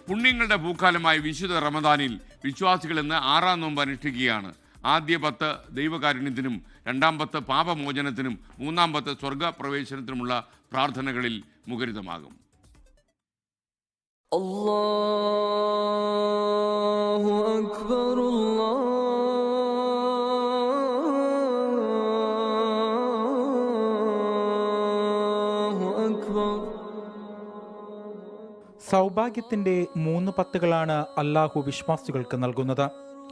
പുണ്യങ്ങളുടെ പൂക്കാലമായ വിശുദ്ധ റമദാനിൽ വിശ്വാസികൾ ഇന്ന് 6-ാം നോമ്പ് അനുഷ്ഠിക്കുകയാണ്. ആദ്യ 10 ദൈവകാരുണ്യത്തിനും, 2-ാം 10 പാപമോചനത്തിനും, 3-ാം 10 സ്വർഗപ്രവേശനത്തിനുമുള്ള പ്രാർത്ഥനകളിൽ മുഖരിതമാകും. അല്ലാഹു അക്ബർ, അല്ലാഹു അക്ബർ. സൗഭാഗ്യത്തിന്റെ 3 പത്തുകളാണ് അല്ലാഹു വിശ്വാസികൾക്ക് നൽകുന്നത്.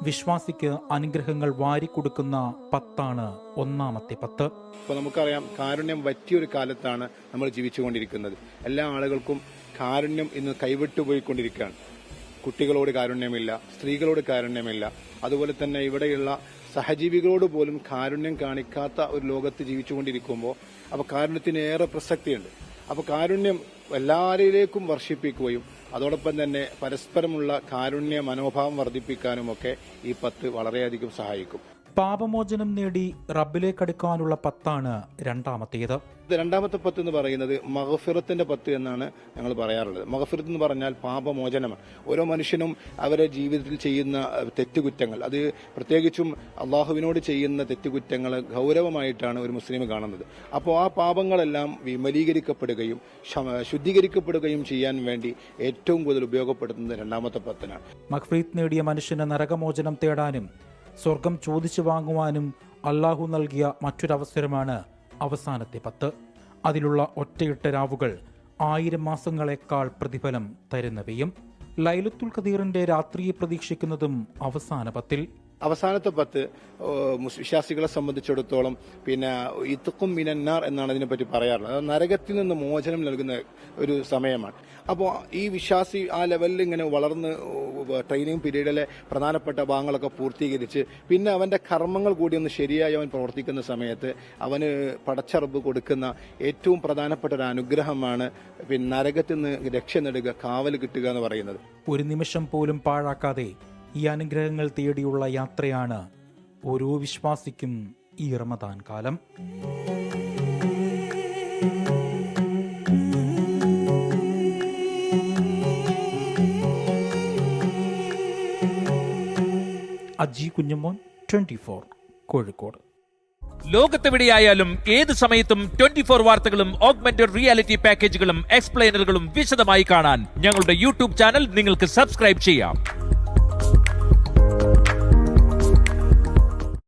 വിശ്വാസിക്ക് അനുഗ്രഹങ്ങൾ വാരിക്കൊടുക്കുന്ന 10ആണ് 1-ാമത്തെ 10. ഇപ്പോൾ നമുക്കറിയാം, കാരുണ്യം പറ്റിയൊരു കാലത്താണ് നമ്മൾ ജീവിച്ചുകൊണ്ടിരിക്കുന്നത്. എല്ലാ ആളുകൾക്കും കാരുണ്യം ഇന്ന് കൈവിട്ടുപോയിക്കൊണ്ടിരിക്കുകയാണ്. കുട്ടികളോട് കാരുണ്യമില്ല, സ്ത്രീകളോട് കാരുണ്യമില്ല, അതുപോലെ തന്നെ ഇവിടെയുള്ള സഹജീവികളോട് പോലും കാരുണ്യം കാണിക്കാത്ത ഒരു ലോകത്ത് ജീവിച്ചുകൊണ്ടിരിക്കുമ്പോൾ അപ്പോൾ കാരുണ്യത്തിന് ഏറെ പ്രസക്തിയുണ്ട്. അപ്പോൾ കാരുണ്യം എല്ലാവരിലേക്കും വർഷിപ്പിക്കുകയും അതോടൊപ്പം തന്നെ പരസ്പരമുള്ള കാരുണ്യ മനോഭാവം വർദ്ധിപ്പിക്കാനുമൊക്കെ ഈ 10 വളരെയധികം സഹായിക്കും. പാപമോചനം നേടി റബ്ബിലേക്കടുക്കാനുള്ള 10ആണ് 2-ാമത്തേത്. 2-ാമത്തെ 10 എന്ന് പറയുന്നത് മഗ്ഫിറത്തിന്റെ 10 എന്നാണ് ഞങ്ങൾ പറയാറുള്ളത്. മഗ്ഫിറത്ത് എന്ന് പറഞ്ഞാൽ പാപമോചനമാണ്. ഓരോ മനുഷ്യനും അവരുടെ ജീവിതത്തിൽ ചെയ്യുന്ന തെറ്റുകുറ്റങ്ങൾ, അത് പ്രത്യേകിച്ചും അള്ളാഹുവിനോട് ചെയ്യുന്ന തെറ്റുകുറ്റങ്ങൾ ഗൗരവമായിട്ടാണ് ഒരു മുസ്ലിം കാണുന്നത്. അപ്പോൾ ആ പാപങ്ങളെല്ലാം വിമലീകരിക്കപ്പെടുകയും ശുദ്ധീകരിക്കപ്പെടുകയും ചെയ്യാൻ വേണ്ടി ഏറ്റവും കൂടുതൽ ഉപയോഗപ്പെടുത്തുന്നത് 2-ാമത്തെ 10നാണ്. മഗ്ഫിറത്ത് നേടിയ മനുഷ്യന് നരകമോചനം തേടാനും സ്വർഗം ചോദിച്ചു വാങ്ങുവാനും അല്ലാഹു നൽകിയ മറ്റൊരവസരമാണ് അവസാനത്തെ 10. അതിലുള്ള ഒറ്റയിട്ട രാവുകൾ 1000 മാസങ്ങളെക്കാൾ പ്രതിഫലം തരുന്നവയും. ലൈലത്തുൽ ഖദീറിന്റെ രാത്രിയെ പ്രതീക്ഷിക്കുന്നതും അവസാന 10-ൽ. അവസാനത്തെ 10 വിശ്വാസികളെ സംബന്ധിച്ചിടത്തോളം പിന്നെ ഇത്ഖും മിനന്നാർ എന്നാണ് ഇതിനെപ്പറ്റി പറയാറുള്ളത്. അത് നരകത്തിൽ നിന്ന് മോചനം നൽകുന്ന ഒരു സമയമാണ്. അപ്പോൾ ഈ വിശ്വാസി ആ ലെവലിൽ ഇങ്ങനെ വളർന്ന് ട്രെയിനിങ് പീരീഡിലെ പ്രധാനപ്പെട്ട ഭാഗങ്ങളൊക്കെ പൂർത്തീകരിച്ച് പിന്നെ അവന്റെ കർമ്മങ്ങൾ കൂടി ഒന്ന് ശരിയായി അവൻ പ്രവർത്തിക്കുന്ന സമയത്ത് അവന് പടച്ചറബ് കൊടുക്കുന്ന ഏറ്റവും പ്രധാനപ്പെട്ട ഒരു അനുഗ്രഹമാണ് പിന്നെ നരകത്തിൽ നിന്ന് രക്ഷ നേടുക, കാവൽ കിട്ടുക എന്ന് പറയുന്നത്. ഒരു നിമിഷം പോലും പാഴാക്കാതെ ഈ അനുഗ്രഹങ്ങൾ തേടിയുള്ള യാത്രയാണ് ഓരോ വിശ്വാസിക്കും ഈ റമദാൻ കാലം. അജി കുഞ്ഞുമോൻ, 24 കോഴിക്കോട്. ലോകത്തെവിടെയായാലും ഏത് സമയത്തും 24 വാർത്തകളും ഓഗ്മെന്റഡ് റിയാലിറ്റി പാക്കേജുകളും എക്സ്പ്ലെയിനറുകളും വിശദമായി കാണാൻ ഞങ്ങളുടെ യൂട്യൂബ് ചാനൽ നിങ്ങൾക്ക് സബ്സ്ക്രൈബ് ചെയ്യാം.